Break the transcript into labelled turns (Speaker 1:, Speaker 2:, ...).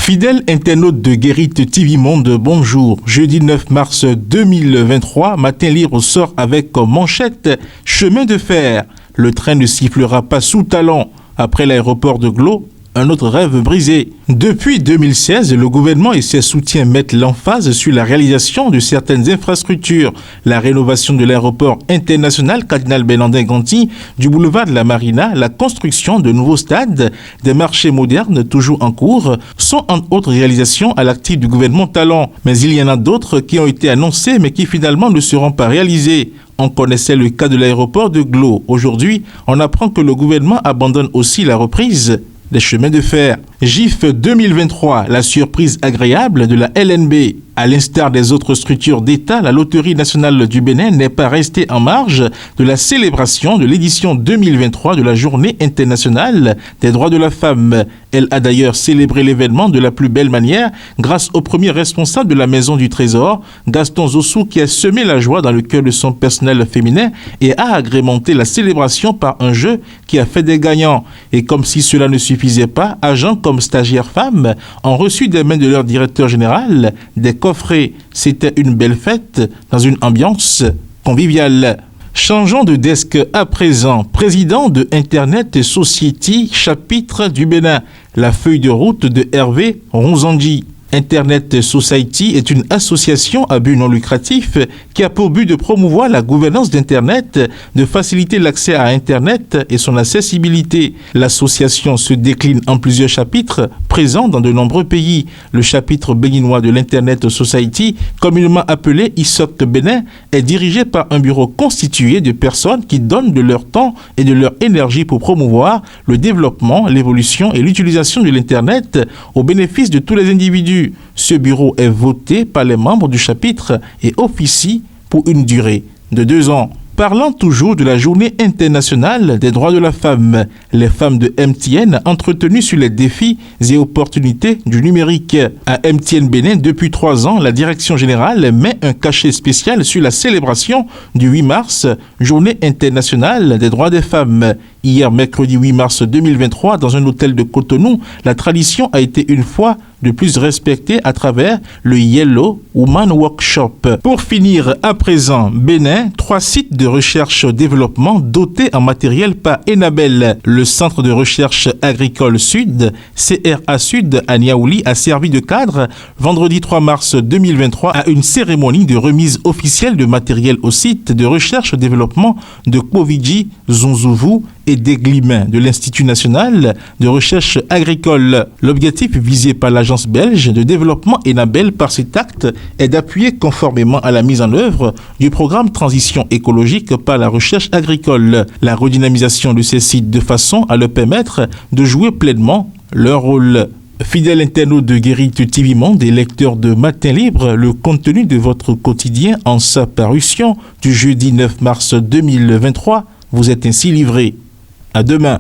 Speaker 1: Fidèles internautes de Guérite TV Monde, bonjour. Jeudi 9 mars 2023, Matin Libre sort avec comme manchette « Chemin de fer ». Le train ne sifflera pas sous talon. Après l'aéroport de Glo, un autre rêve brisé. Depuis 2016, le gouvernement et ses soutiens mettent l'emphase sur la réalisation de certaines infrastructures. La rénovation de l'aéroport international Cardinal Bellandin-Ganty, du boulevard de la Marina, la construction de nouveaux stades, des marchés modernes toujours en cours, sont entre autres réalisations à l'actif du gouvernement Talon. Mais il y en a d'autres qui ont été annoncées mais qui finalement ne seront pas réalisées. On connaissait le cas de l'aéroport de Glo. Aujourd'hui, on apprend que le gouvernement abandonne aussi la reprise des chemins de fer. GIF 2023, la surprise agréable de la LNB. À l'instar des autres structures d'État, la Loterie nationale du Bénin n'est pas restée en marge de la célébration de l'édition 2023 de la Journée internationale des droits de la femme. Elle a d'ailleurs célébré l'événement de la plus belle manière grâce au premier responsable de la Maison du Trésor, Gaston Zossou, qui a semé la joie dans le cœur de son personnel féminin et a agrémenté la célébration par un jeu qui a fait des gagnants. Et comme si cela ne suffisait pas, agents comme stagiaires femmes ont reçu des mains de leur directeur général des coffrets. C'était une belle fête dans une ambiance conviviale. Changeons de desk à présent. Président de Internet Society, chapitre du Bénin. La feuille de route de Hervé Ronzandi. Internet Society est une association à but non lucratif qui a pour but de promouvoir la gouvernance d'Internet, de faciliter l'accès à Internet et son accessibilité. L'association se décline en plusieurs chapitres présents dans de nombreux pays. Le chapitre béninois de l'Internet Society, communément appelé ISOC Bénin, est dirigé par un bureau constitué de personnes qui donnent de leur temps et de leur énergie pour promouvoir le développement, l'évolution et l'utilisation de l'Internet au bénéfice de tous les individus. Ce bureau est voté par les membres du chapitre et officie pour une durée de 2 ans. Parlant toujours de la Journée internationale des droits de la femme, les femmes de MTN entretenues sur les défis et opportunités du numérique. À MTN Bénin, depuis 3 ans, la direction générale met un cachet spécial sur la célébration du 8 mars, Journée internationale des droits des femmes. Hier, mercredi 8 mars 2023, dans un hôtel de Cotonou, la tradition a été une fois de plus respectée à travers le Yellow Woman Workshop. Pour finir, à présent, Bénin, 3 sites de recherche-développement dotés en matériel par Enabel. Le Centre de recherche agricole Sud, CRA Sud, à Niaouli, a servi de cadre vendredi 3 mars 2023 à une cérémonie de remise officielle de matériel au site de recherche-développement de Koviji, Zonzouvu et d'Eglimin de l'Institut national de recherche agricole. L'objectif visé par l'agence belge de développement Enabel par cet acte est d'appuyer conformément à la mise en œuvre du programme Transition écologique par la recherche agricole, la redynamisation de ces sites de façon à leur permettre de jouer pleinement leur rôle. Fidèles internautes de Guérite TV Monde et lecteurs de Matin Libre, le contenu de votre quotidien en sa parution du jeudi 9 mars 2023 vous est ainsi livré. À demain.